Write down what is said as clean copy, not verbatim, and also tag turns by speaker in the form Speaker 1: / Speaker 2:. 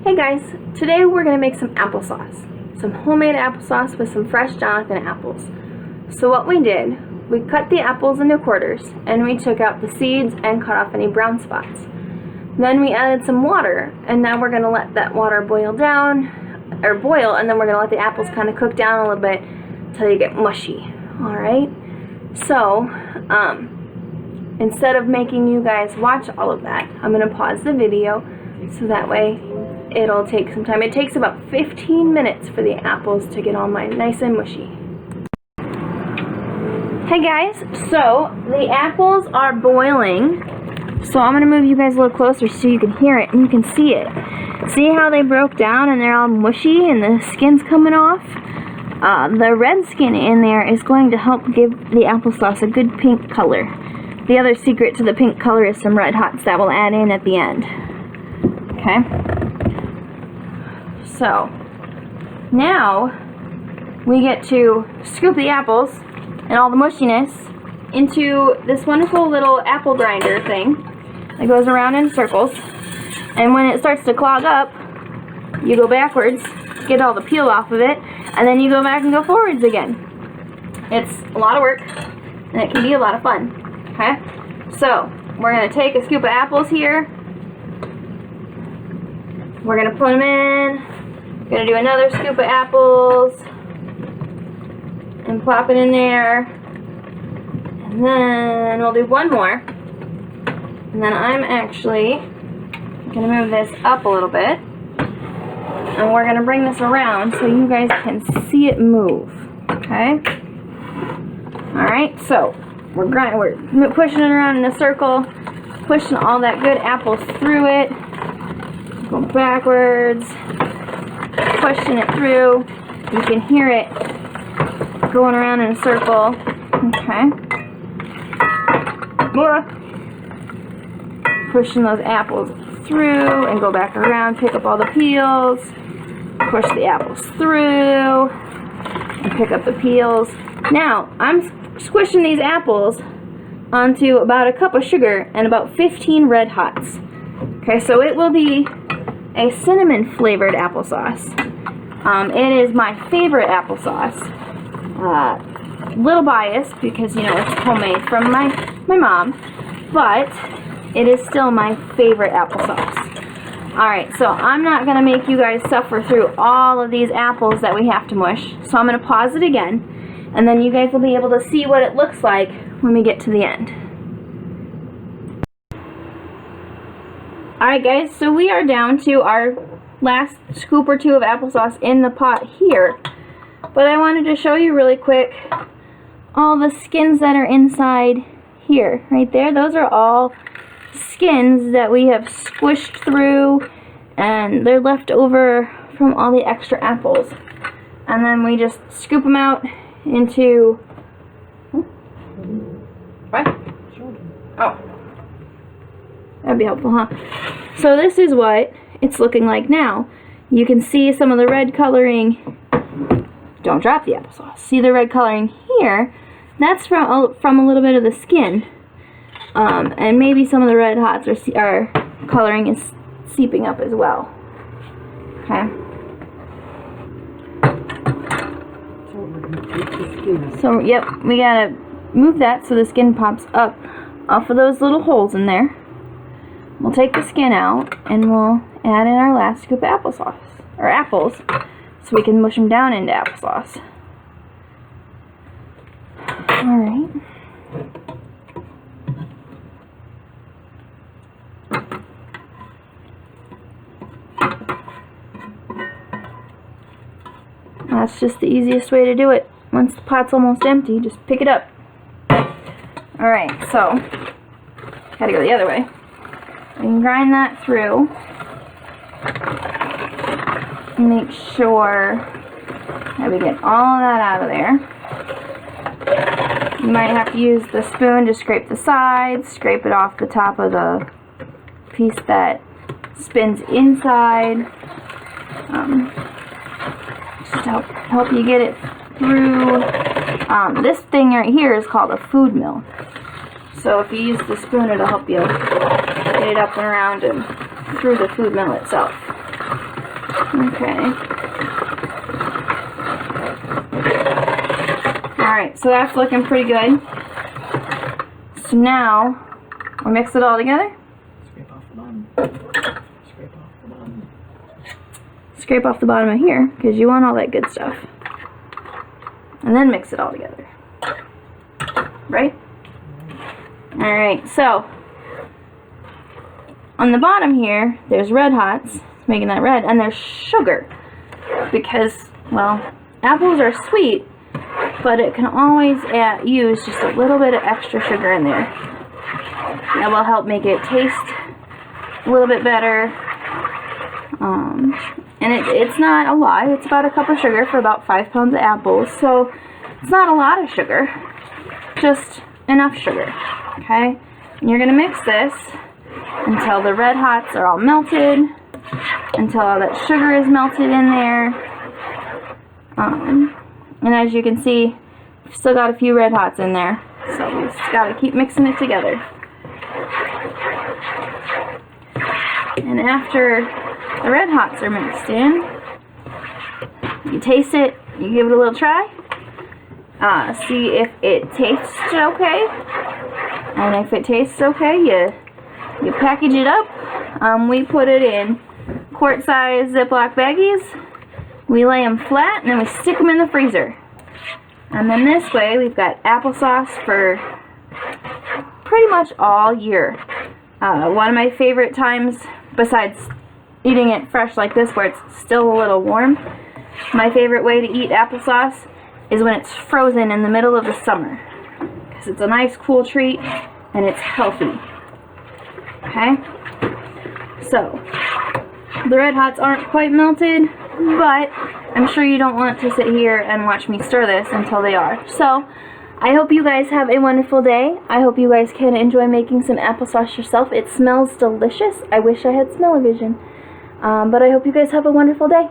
Speaker 1: Hey guys, today we're going to make some applesauce. Some homemade applesauce with some fresh Jonathan apples. So what we did, we cut the apples into quarters and we took out the seeds and cut off any brown spots. Then we added some water, and now we're going to let that water boil, and then we're going to let the apples kind of cook down a little bit until they get mushy. Alright? So, instead of making you guys watch all of that, I'm going to pause the video so that way it'll take some time. It takes about 15 minutes for the apples to get all nice and mushy. Hey guys, so the apples are boiling. So I'm going to move you guys a little closer so you can hear it and you can see it. See how they broke down and they're all mushy and the skin's coming off? The red skin in there is going to help give the applesauce a good pink color. The other secret to the pink color is some red hots that we'll add in at the end. Okay? So, now we get to scoop the apples and all the mushiness into this wonderful little apple grinder thing that goes around in circles. And when it starts to clog up, you go backwards, get all the peel off of it, and then you go back and go forwards again. It's a lot of work, and it can be a lot of fun. Okay? So, we're going to take a scoop of apples here. We're going to put them in. We're going to do another scoop of apples. And plop it in there. And then we'll do one more. And then I'm actually going to move this up a little bit. And we're going to bring this around so you guys can see it move. Okay? Alright, so we're pushing it around in a circle, pushing all that good apples through it, going backwards, pushing it through. You can hear it going around in a circle. Okay. Pushing those apples through and go back around, pick up all the peels, push the apples through, and pick up the peels. Now, I'm squishing these apples onto about a cup of sugar and about 15 red hots. Okay, so it will be a cinnamon flavored applesauce. It is my favorite applesauce. Little biased because, you know, it's homemade from my mom, but it is still my favorite applesauce. Alright, so I'm not going to make you guys suffer through all of these apples that we have to mush, so I'm going to pause it again. And then you guys will be able to see what it looks like when we get to the end. Alright guys, so we are down to our last scoop or two of applesauce in the pot here. But I wanted to show you really quick all the skins that are inside here. Right there, those are all skins that we have squished through. And they're left over from all the extra apples. And then we just scoop them out into what? Oh, that'd be helpful, huh? So this is what it's looking like now. You can see some of the red coloring. Don't drop the applesauce. See the red coloring here? That's from a little bit of the skin, and maybe some of the red hots are coloring is seeping up as well. Okay. So, yep, we gotta move that so the skin pops up off of those little holes in there. We'll take the skin out and we'll add in our last scoop of applesauce, or apples, so we can mush them down into applesauce. Alright. That's just the easiest way to do it. Once the pot's almost empty, just pick it up. Alright, so, gotta go the other way. We can grind that through. Make sure that we get all of that out of there. You might have to use the spoon to scrape the sides, scrape it off the top of the piece that spins inside. Just to help you get it through. This thing right here is called a food mill. So if you use the spoon, it'll help you get it up and around and through the food mill itself. Okay. Alright, so that's looking pretty good. So now, we mix it all together.
Speaker 2: Scrape off the bottom. Scrape off the bottom.
Speaker 1: Scrape off the bottom of here, because you want all that good stuff. And then mix it all together. Right? Alright, so on the bottom here, there's Red Hots, making that red, and there's sugar. Because, well, apples are sweet, but it can always use just a little bit of extra sugar in there. That will help make it taste a little bit better. And it's not a lot. It's about a cup of sugar for about 5 pounds of apples. So it's not a lot of sugar. Just enough sugar. Okay? And you're going to mix this until the Red Hots are all melted. Until all that sugar is melted in there. And as you can see, we've still got a few Red Hots in there. So we just got to keep mixing it together. And after the Red Hots are mixed in, you taste it, you give it a little try, see if it tastes okay, and if it tastes okay, you package it up. We put it in quart-size Ziploc baggies, we lay them flat, and then we stick them in the freezer. And then this way, we've got applesauce for pretty much all year. One of my favorite times, besides eating it fresh like this where it's still a little warm, my favorite way to eat applesauce is when it's frozen in the middle of the summer, because it's a nice cool treat and it's healthy. Okay, so the Red Hots aren't quite melted, but I'm sure you don't want to sit here and watch me stir this until they are. So I hope you guys have a wonderful day. I hope you guys can enjoy making some applesauce yourself. It smells delicious. I wish I had smell-o-vision. But I hope you guys have a wonderful day.